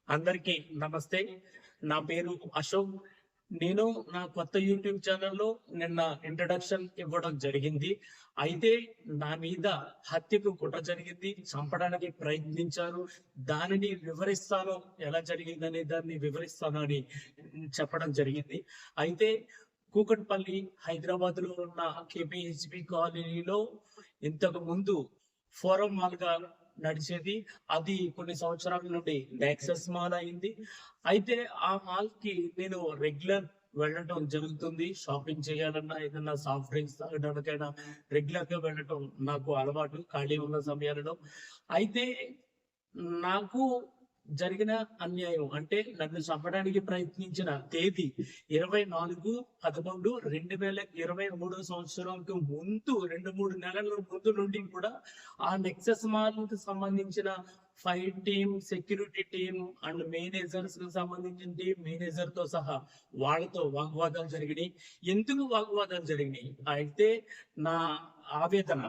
అందరికీ నమస్తే. నా పేరు అశోక్. నేను నా కొత్త యూట్యూబ్ ఛానల్‌లో నిన్న ఇంట్రడక్షన్ ఇవ్వడం జరిగింది. అయితే నా మీద హత్యకు కుట్ర జరిగింది. చంపడానికి ప్రయత్నించారు. దానిని వివరిస్తాను. ఎలా జరిగిందనే దాన్ని వివరిస్తాను అని చెప్పడం జరిగింది. అయితే కూకట్పల్లి హైదరాబాద్‌లో ఉన్న కేపీహెచ్‌బీ కాలనీలో ఇంతకు ముందు ఫోరం మాల్‌గా నడిచేది. అది కొన్ని సంవత్సరాల నుండి నెక్సెస్ మాల్ అయింది. అయితే ఆ మాల్ కి నేను రెగ్యులర్ వెళ్ళటం జరుగుతుంది. షాపింగ్ చేయాలన్నా, ఏదన్నా సాఫ్ట్ డ్రింక్స్ తాగడానికైనా రెగ్యులర్ గా వెళ్ళటం నాకు అలవాటు ఖాళీ ఉన్న సమయాలలో. అయితే నాకు జరిగిన అన్యాయం అంటే నన్ను చంపడానికి ప్రయత్నించిన తేదీ 24/11/2023 సంవత్సరానికి ముందు 2-3 నెలల ముందు నుండి కూడా ఆ నెక్సెస్ మాల్ కి సంబంధించిన fire team, security team and managers కి సంబంధించిన టీమ్, మేనేజర్ తో సహా వాళ్ళతో వాగ్వాదాలు జరిగినాయి. ఎందుకు వాగ్వాదాలు జరిగినాయి అయితే నా ఆవేదన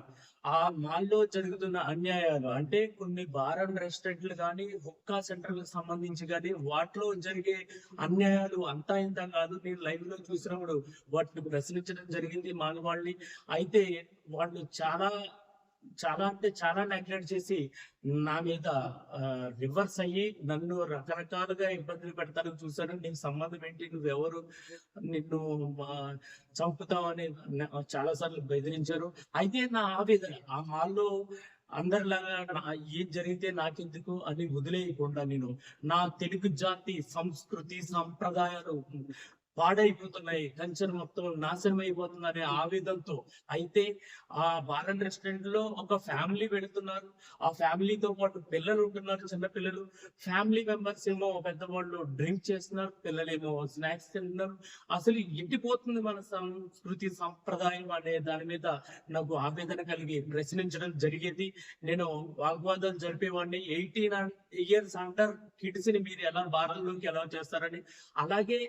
ఆ మాల్లో జరుగుతున్న అన్యాయాలు అంటే కొన్ని బార్ అండ్ రెస్టారెంట్లు కానీ, హుక్కా సెంటర్లకు సంబంధించి కానీ వాటిలో జరిగే అన్యాయాలు అంతా ఇంత కాదు. నేను లైవ్ లో చూసినప్పుడు వాటిని ప్రశ్నించడం జరిగింది మాల్ వాళ్ళని. అయితే వాళ్ళు చాలా చాలా అంటే చాలా నెగ్లెక్ట్ చేసి నా మీద రివర్స్ అయ్యి నన్ను రకరకాలుగా ఇబ్బందులు పెడతానికి చూశారు. నీకు సంబంధం ఏంటి, నువ్వెవరు, నిన్ను చంపుతామని చాలా సార్లు బెదిరించారు. అయితే నా ఆవేదన ఆ మాల్లో అందరిలాగా ఏం జరిగితే నాకెందుకు అని వదిలేయకుండా నేను నా తెలుగు జాతి సంస్కృతి సంప్రదాయాలు పాడైపోతున్నాయి, కల్చర్ మొత్తం నాశనం అయిపోతుంది అనే ఆవేదనతో. అయితే ఆ బార్ అండ్ రెస్టారెంట్ లో ఒక ఫ్యామిలీ వెళుతున్నారు. ఆ ఫ్యామిలీతో పాటు పిల్లలు ఉంటున్నారు, చిన్న పిల్లలు. ఫ్యామిలీ మెంబర్స్ ఏమో పెద్దవాళ్ళు డ్రింక్ చేస్తున్నారు, పిల్లలేమో స్నాక్స్ తింటున్నారు. అసలు ఎండిపోతుంది మన సంస్కృతి సంప్రదాయం అనే దాని మీద నాకు ఆవేదన కలిగి ప్రశ్నించడం జరిగేది. నేను వాగ్వాదాలు జరిపేవాడిని. 18 ఇయర్స్ అండర్ కిడ్స్ ని మీరు ఎలా బార్లలోకి ఎలా చేస్తారని. అలాగే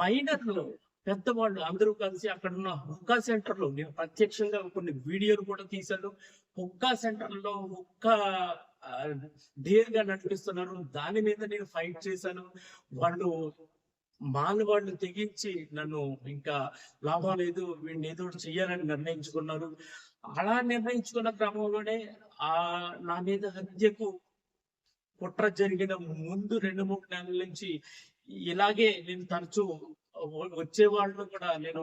మైనర్లు, పెద్దవాళ్ళు అందరూ కలిసి అక్కడ ఉన్న హుక్కా సెంటర్ లో నేను ప్రత్యక్షంగా కొన్ని వీడియోలు కూడా తీశాను. హుక్కా సెంటర్ లో హుక్కా డేర్ గా నడిపిస్తున్నారు. దాని మీద నేను ఫైట్ చేశాను. వాళ్ళు వాళ్ళు తెగించి నన్ను ఇంకా లాభం లేదు, వీడిని ఏదో చెయ్యాలని నిర్ణయించుకున్నారు. అలా నిర్ణయించుకున్న క్రమంలోనే ఆ నా మీద హత్యకు కుట్ర జరిగిన ముందు 2-3 నెలల నుంచి ఇలాగే నేను తరచూ వచ్చే వాళ్ళు కూడా నేను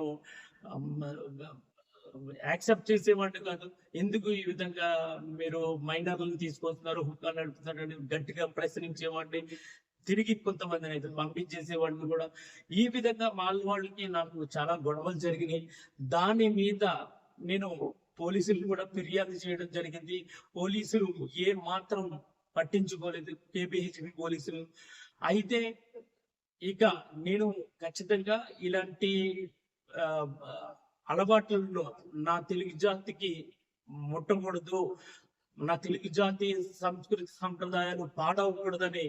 యాక్సెప్ట్ చేసేవాడిని కాదు. ఎందుకు ఈ విధంగా మీరు మైనర్లను తీసుకొస్తున్నారు, హుక్కా నడుపుతున్నారని గట్టిగా ప్రశ్నించేవాడిని. తిరిగి కొంతమందిని అయితే పంపించేసేవాడిని కూడా. ఈ విధంగా వాళ్ళకి నాకు చాలా గొడవలు జరిగినాయి. దాని మీద నేను పోలీసులు కూడా ఫిర్యాదు చేయడం జరిగింది. పోలీసులు ఏ మాత్రం పట్టించుకోలేదు, కేపీహెచ్బీ పోలీసులు. అయితే ఇక నేను ఖచ్చితంగా ఇలాంటి అలవాట్లలో నా తెలుగు జాతికి ముట్టకూడదు, నా తెలుగు జాతి సంస్కృతి సంప్రదాయాలు పాడవకూడదని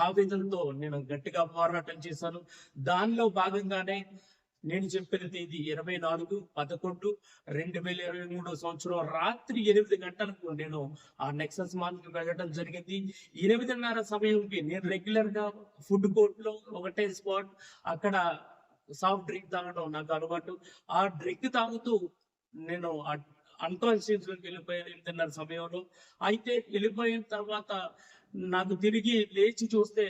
ఆవేదనతో నేను గట్టిగా పోరాటం చేశాను. దానిలో భాగంగానే నేను చెప్పిన తేదీ 24/11/2023 సంవత్సరం రాత్రి 8 గంటలకు నేను ఆ నెక్సస్ మాల్ కి వెళ్ళడం జరిగింది. 8:30 సమయంకి నేను రెగ్యులర్ గా ఫుడ్ కోర్ట్ లో ఒకటే స్పాట్, అక్కడ సాఫ్ట్ డ్రింక్ తాగడం నాకు అలవాటు. ఆ డ్రింక్ తాగుతూ నేను అన్కాన్షియస్ లోకి వెళ్ళిపోయాను 8:30 సమయంలో. అయితే వెళ్ళిపోయిన తర్వాత నాకు తిరిగి లేచి చూస్తే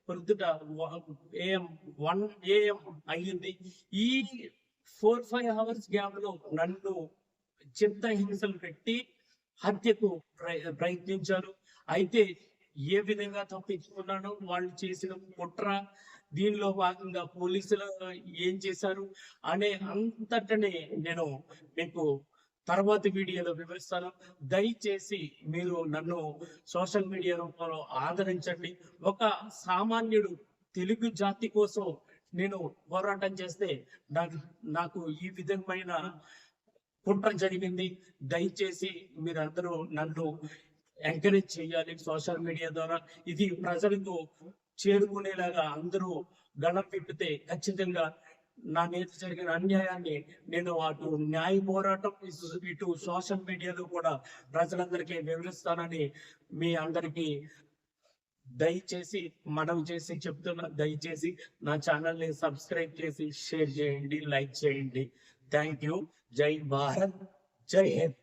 పొద్దుట AM 1 AM అయ్యింది. ఈ 4-5 అవర్స్ గ్యాప్ లో నన్ను చిత్త హింసలు పెట్టి హత్యకు ప్రయత్నించారు. అయితే ఏ విధంగా తప్పించుకున్నానో, వాళ్ళు చేసిన కుట్ర, దీనిలో భాగంగా పోలీసులు ఏం చేశారు అనే అంతటనే నేను మీకు తర్వాత వీడియోలో వివరిస్తాను. దయచేసి మీరు నన్ను సోషల్ మీడియా రూపంలో ఆదరించండి. ఒక సామాన్యుడు తెలుగు జాతి కోసం నేను పోరాటం చేస్తే నాకు ఈ విధమైన కుట్ర జరిగింది. దయచేసి మీరందరూ నన్ను ఎంకరేజ్ చేయాలి సోషల్ మీడియా ద్వారా. ఇది ప్రజలకు చేరుకునేలాగా అందరూ గళం విప్పితే ఖచ్చితంగా నా మీద జరిగిన అన్యాయాన్ని నేను అటు న్యాయ పోరాటం, ఇటు సోషల్ మీడియాలో కూడా ప్రజలందరికీ వివరిస్తానని మీ అందరికీ దయచేసి మనం చేసి చెప్తున్నా, దయచేసి నా ఛానల్ ని సబ్స్క్రైబ్ చేసి షేర్ చేయండి, లైక్ చేయండి. Thank you. జై భారత్, జై హింద్.